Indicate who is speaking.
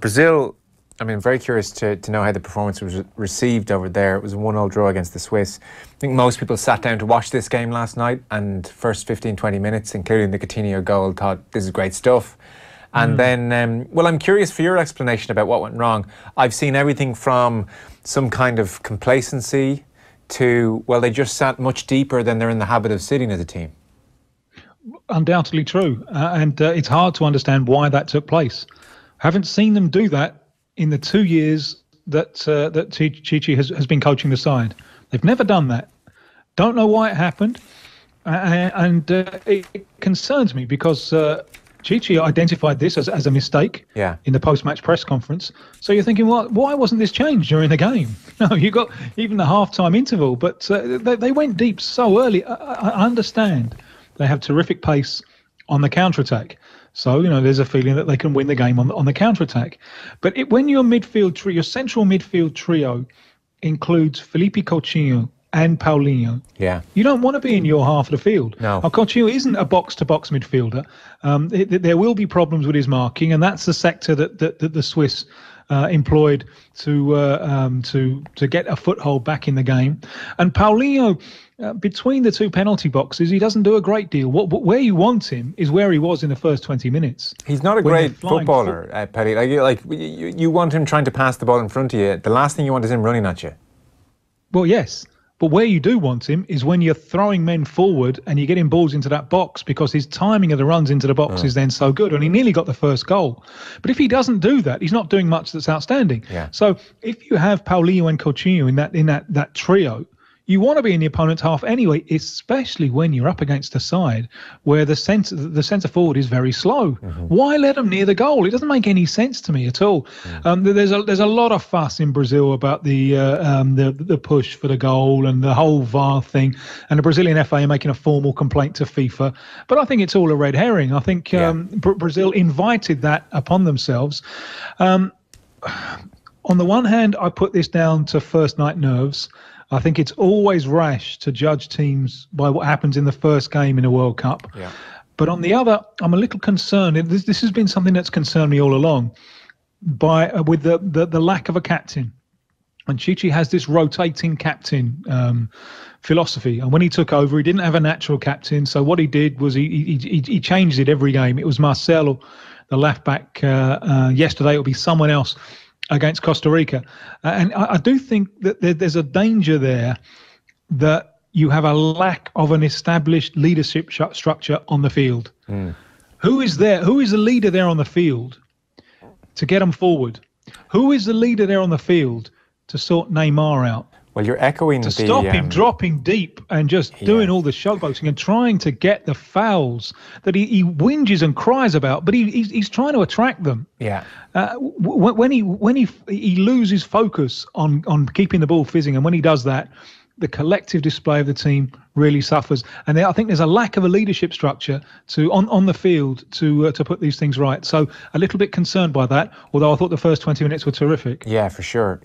Speaker 1: Brazil, I mean, very curious to know how the performance was received over there. It was a 1-1 draw against the Swiss. I think most people sat down to watch this game last night, and first 15-20 minutes, including the Coutinho goal, thought this is great stuff. And then, well, I'm curious for your explanation about what went wrong. I've seen everything from some kind of complacency to, well, they just sat much deeper than they're in the habit of sitting as a team.
Speaker 2: Undoubtedly true. And it's hard to understand why that took place. Haven't seen them do that in the 2 years that Tite has been coaching the side. They've never done that. Don't know why it happened. And it concerns me because Tite identified this as a mistake in the post-match press conference. So you're thinking, well, why wasn't this changed during the game? No, you got even the half-time interval, but they went deep so early. I understand they have terrific pace on the counter-attack. So, there's a feeling that they can win the game on the counter-attack. But when your your central midfield trio includes Felipe Coutinho and Paulinho, you don't want to be in your half of the field.
Speaker 1: No.
Speaker 2: Now, Coutinho isn't a box-to-box midfielder. There will be problems with his marking, and that's the sector that the Swiss employed to get a foothold back in the game. And Paulinho, between the two penalty boxes, he doesn't do a great deal. Where you want him is where he was in the first 20 minutes.
Speaker 1: He's not a great footballer, Petty. You want him trying to pass the ball in front of you. The last thing you want is him running at you.
Speaker 2: Well, yes. But where you do want him is when you're throwing men forward and you're getting balls into that box, because his timing of the runs into the box is then so good, and he nearly got the first goal. But if he doesn't do that, he's not doing much that's outstanding. So if you have Paulinho and Coutinho in that trio, you want to be in the opponent's half anyway, especially when you're up against a side where the centre forward is very slow. Why let them near the goal? It doesn't make any sense to me at all. There's a lot of fuss in Brazil about the push for the goal and the whole VAR thing, and the Brazilian FA are making a formal complaint to FIFA. But I think it's all a red herring. I think Brazil invited that upon themselves. On the one hand, I put this down to first night nerves. I think it's always rash to judge teams by what happens in the first game in a World Cup. But on the other, I'm a little concerned. This has been something that's concerned me all along with the lack of a captain. And Tite has this rotating captain philosophy. And when he took over, he didn't have a natural captain. So what he did was he changed it every game. It was Marcelo, the left back. Yesterday, it'll be someone else against Costa Rica. And I do think that there's a danger there that you have a lack of an established leadership structure on the field. Who is there? Who is the leader there on the field to get them forward? Who is the leader there on the field to sort Neymar out?
Speaker 1: Well, you're echoing
Speaker 2: to stop him dropping deep and just doing all the showboating and trying to get the fouls that he whinges and cries about, but he's trying to attract them. When he loses focus on keeping the ball fizzing, and when he does that, the collective display of the team really suffers. And I think there's a lack of a leadership structure on the field to put these things right. So a little bit concerned by that, although I thought the first 20 minutes were terrific.
Speaker 1: Yeah, for sure.